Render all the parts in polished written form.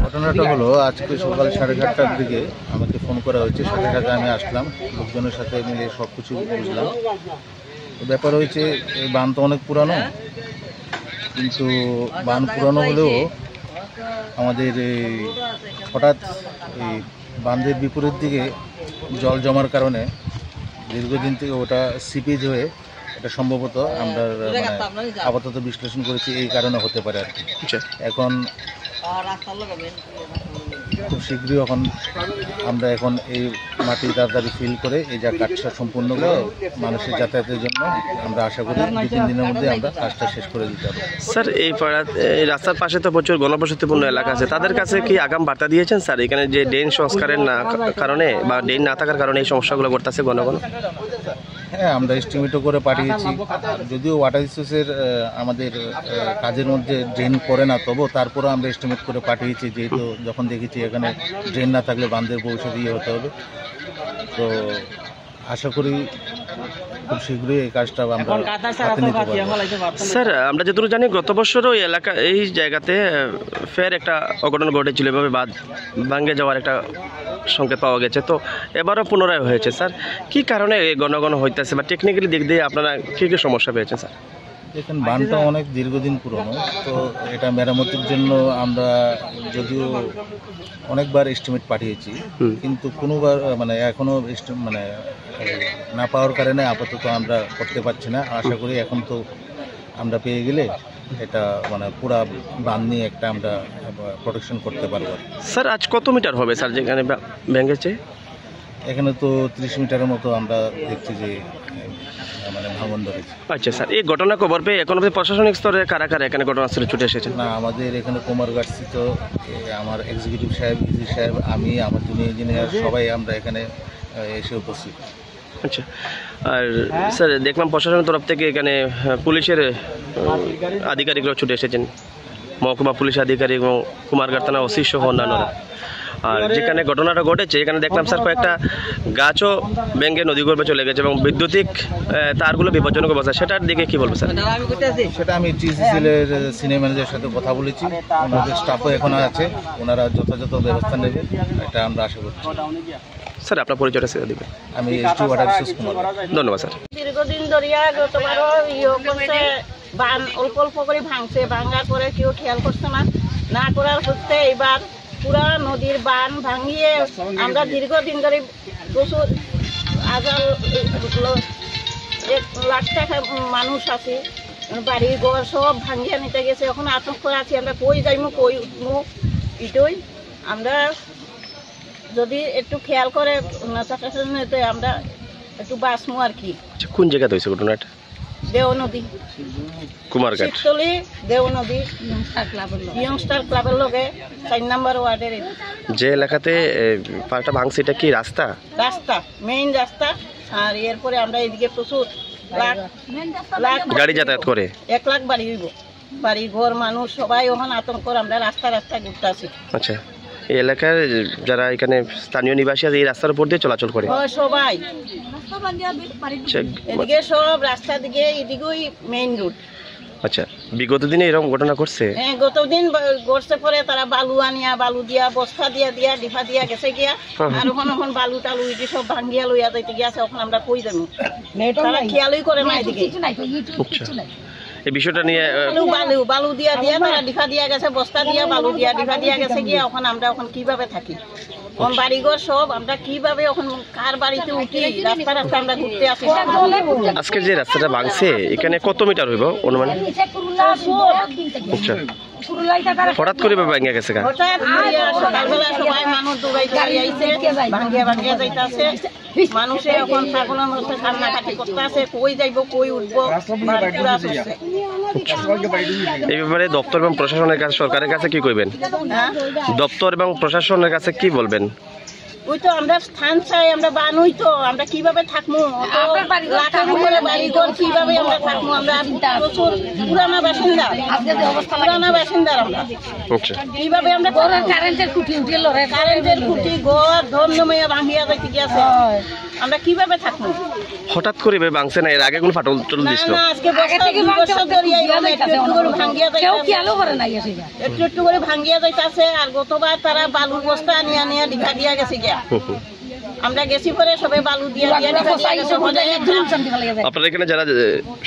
ঘটনাটা হলো আজকে সকাল 7:30টার দিকে আমাকে ফোন করা হয়েছে। সাথে সাথে আমি আসলাম, লোকজনের সাথে মিলে সব কিছু বুঝলাম। ব্যাপার হয়েছে এই বাঁধ তো অনেক পুরানো, কিন্তু বাঁধ পুরানো হলেও আমাদের এই হঠাৎ এই বাঁধের বিপরীত দিকে জল জমার কারণে দীর্ঘদিন থেকে ওটা সিপেজ হয়ে এটা সম্ভবত আমরা আপাতত বিশ্লেষণ করেছি এই কারণে হতে পারে আর কি। এখন খুব শীঘ্রই আমরা এই মাটি তাড়াতাড়ি ফিল করে এই যা কাজটা সম্পূর্ণ করে মানুষের যাতায়াতের জন্য আমরা আশা করি 2-3 দিনের মধ্যে আমরা কাজটা শেষ করে দিতে পারবো। স্যার এই রাস্তার পাশে তো প্রচুর ঘনবসতিপূর্ণ এলাকা আছে, তাদের কাছে কি আগাম বার্তা দিয়েছেন স্যার এখানে যে ড্রেন সংস্কারের কারণে বা ড্রেন না থাকার কারণে এই সমস্যাগুলো ঘটতেছে ঘন ঘন? হ্যাঁ, আমরা এস্টিমেটও করে পাঠিয়েছি। যদিও ওয়াটার রিসোর্সের আমাদের কাজের মধ্যে ড্রেন করে না, তবুও তারপরে আমরা এস্টিমেট করে পাঠিয়েছি, যেহেতু যখন দেখেছি এখানে ড্রেন না থাকলে বাঁধের ভবিষ্যৎ হতে হবে। তো আশা করি খুব শীঘ্রই এই কাজটা আমরা হাতে নিতে পারবো। স্যার আমরা যতটুকু জানি গত বছরও এই জায়গাতে ফের একটা অঘটন ঘটেছিল, এভাবে বাঁধ ভাঙে যাওয়ার একটা সংকেত পাওয়া গেছে। তো এবারও পুনরায় হয়েছে। স্যার কি কারণে ঘন ঘন হইতেছে বা টেকনিক্যালি দিক দিয়ে আপনারা কী কী সমস্যা পেয়েছেন স্যার? দেখেন, বাঁধটা অনেক দীর্ঘদিন পুরনো, তো এটা মেরামতির জন্য আমরা যদিও অনেকবার এস্টিমেট পাঠিয়েছি, কিন্তু কোনোবার এখনও না পাওয়ার কারণে আপাতত আমরা করতে পারছি না। আশা করি এখন তো আমরা পেয়ে গেলে এটা পুরা বাঁধ নিয়ে একটা আমরা প্রোটেকশন করতে পারবো। স্যার আজ কত মিটার হবে স্যার যেখানে ভেঙেছে? এখানে তো 30 মিটারের মতো আমরা দেখছি যে ভাঙন ধরেছে। আচ্ছা স্যার, এই ঘটনা খবর পেয়ে এখন প্রশাসনিক স্তরে কারা কারা এখানে ঘটনাস্থলে ছুটে এসেছেন? না, আমাদের এখানে কুমারঘাট স্থিত আমার এক্সিকিউটিভ সাহেব, ইজি সাহেব, আমি, আমার জুনিয়র ইঞ্জিনিয়ার সবাই আমরা এখানে এসে উপস্থিত। আচ্ছা, আর স্যার দেখলাম প্রশাসনের তরফ থেকে এখানে পুলিশের আধিকারিকরা ছুটে এসেছেন, মহকুমা পুলিশ আধিকারিক এবং কুমারঘাট থানা ওসি সহ অন্যান্যরা। আর যেখানে ঘটনাটা ঘটেছে এখানে দেখলাম স্যার কয়েকটা গাছও ভেঙে নদীগর্ভে চলে গেছে এবং বৈদ্যুতিক তারগুলো বিপজ্জনক অবস্থা, সেটার দিকে কি বলবো স্যার? সেটা আমি টিসিসিএলের সিনিয়র ম্যানেজারের সাথে কথা বলেছি, ওনাদের স্টাফও এখন আছে, ওনারা যথাযথ ব্যবস্থা নেবে, এটা আমরা আশা করছি। স্যার আপনার পরিচয়টা সেটা দেবেন। আমি এসটি ওয়াটার রিসোর্স কুমার। ধন্যবাদ স্যার। দীর্ঘদিন ধরিয়া গতবারও করছে, বান অল্প অল্প করে ভাঙছে, ভাঙার পরে কেউ খেয়াল করছে না করার সত্ত্বে এবার পুরা নদীর বান ভাঙিয়ে আমরা দীর্ঘদিন ধরে প্রচুর 1 লাখ টাকা মানুষ আছে, বাড়ি ঘর সব ভাঙিয়ে নিতে গেছে। এখন আতঙ্ক আছি, আমরা কই যাইমু কই উঠবো, এটাই আমরা যদি একটু খেয়াল করে নিতে আমরা একটু বাঁচমু আর কি। কোন জায়গাতে হয়েছে ঘটনাটা? দেও নদী, কুমারঘাট, শিবতলি, দেও নদী, ইয়ংস্টার ক্লাবের লগে 4 নম্বর ওয়ার্ডের যে এলাকাতে পাটা ভাঙছে। এটা কি রাস্তা? মেইন রাস্তা। আর এরপরে আমরা এদিকে প্রচুর লাখ গাড়ি যাতায়াত করে, 1 লাখ বাড়ি হইব, বাড়ি ঘর মানুষ সবাই ওখানে আতঙ্ক, আমরা রাস্তা ঘুরতে আসি। আচ্ছা, এই এলাকার যারা এখানে স্থানীয় নিবাসী আছে এই রাস্তার উপর দিয়ে চলাচল করে সবাই, এদিকে সব রাস্তা দিকে, এদিকেই মেইন রোড। আচ্ছা, বিগত দিনে এরকম ঘটনা ঘটছে? হ্যাঁ, গতদিন ঘটছে, পরে তারা বালু আনিয়া বালু দিয়া বস্তা দিয়া ডিফা দিয়া গেছে গিয়া, আর এখন বালু টালু এটি সব ভাঙ্গিয়া লইয়া যাইতে গিয়াছে। এখন আমরা কই যাবো, তারা খেয়ালই করে না এদিকে। এই বিষয়টা নিয়ে বালু দিয়া তারা ডিফা দিয়া গেছে, বস্তা দিয়া বালু দিয়া ডিফা দিয়া গেছে গিয়া। এখন আমরা কিভাবে থাকি, বাড়িঘর সব আমরা কিভাবে কার বাড়িতে উঠি, রাস্তা আমরা ঘুরতে আসি। আজকের যে রাস্তাটা ভাঙছে এখানে কত মিটার হইব অনুমান? আচ্ছা, হঠাৎ করে ভেঙে গেছে? সকালবেলা সবাই মানুষ দৌড়াইতে আইছে, ভাঙ্গিয়া যাইতেছে। মানুষে এখন ছাগলের মধ্যে কান্নাকাটি করতে আছে, কই যাইব কই উঠবো। এই ব্যাপারে দপ্তর এবং প্রশাসনের কাছে, সরকারের কাছে কি কইবেন? দপ্তর এবং প্রশাসনের কাছে কি বলবেন? ওই তো আমরা স্থান চাই, আমরা বানুই তো, আমরা কিভাবে থাকবো? লাখের উপরে বাড়িঘর কিভাবে আমরা থাকবো? আমরা প্রচুর পুরানা বাসিন্দা, পুরানা বাসিন্দার আমরা আচ্ছা কিভাবে আমরা কারেন্টের খুঁটি ঘর ধর্মময় ভাঙিয়া যাইতে গেছে, আমরা কিভাবে থাকবো? হঠাৎ করে এভাবে ভাঙছে না? এর আগে কোনো ফাটল টল না দিছিল? না, আজকে দুই বছর ধরে এইভাবে একটু একটু করে ভাঙিয়া যাইতাছে, একটু একটু করে ভাঙিয়া যাইতাছে। আর গতবার তারা বালুর বস্তা আনিয়া নিয়ে ঢিকা দিয়া গেছে গিয়া, আমরা গেছি পরে সবাই বালু দিয়ে দিয়ে ঢিকা দিয়া গেছে। আপনারা এখানে যারা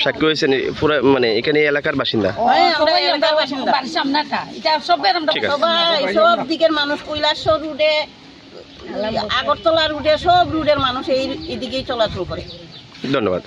সাক্ষী হয়েছেন পুরো মানে এখানে এই এলাকার বাসিন্দা? হ্যাঁ, আমরা এলাকার বাসিন্দা ঠিক আছে। সবাই, সব দিকের মানুষ, কৈলাসর রুটে, আগরতলা রুটে, সব রুটের মানুষ এই এদিকেই চলাচল করে। ধন্যবাদ।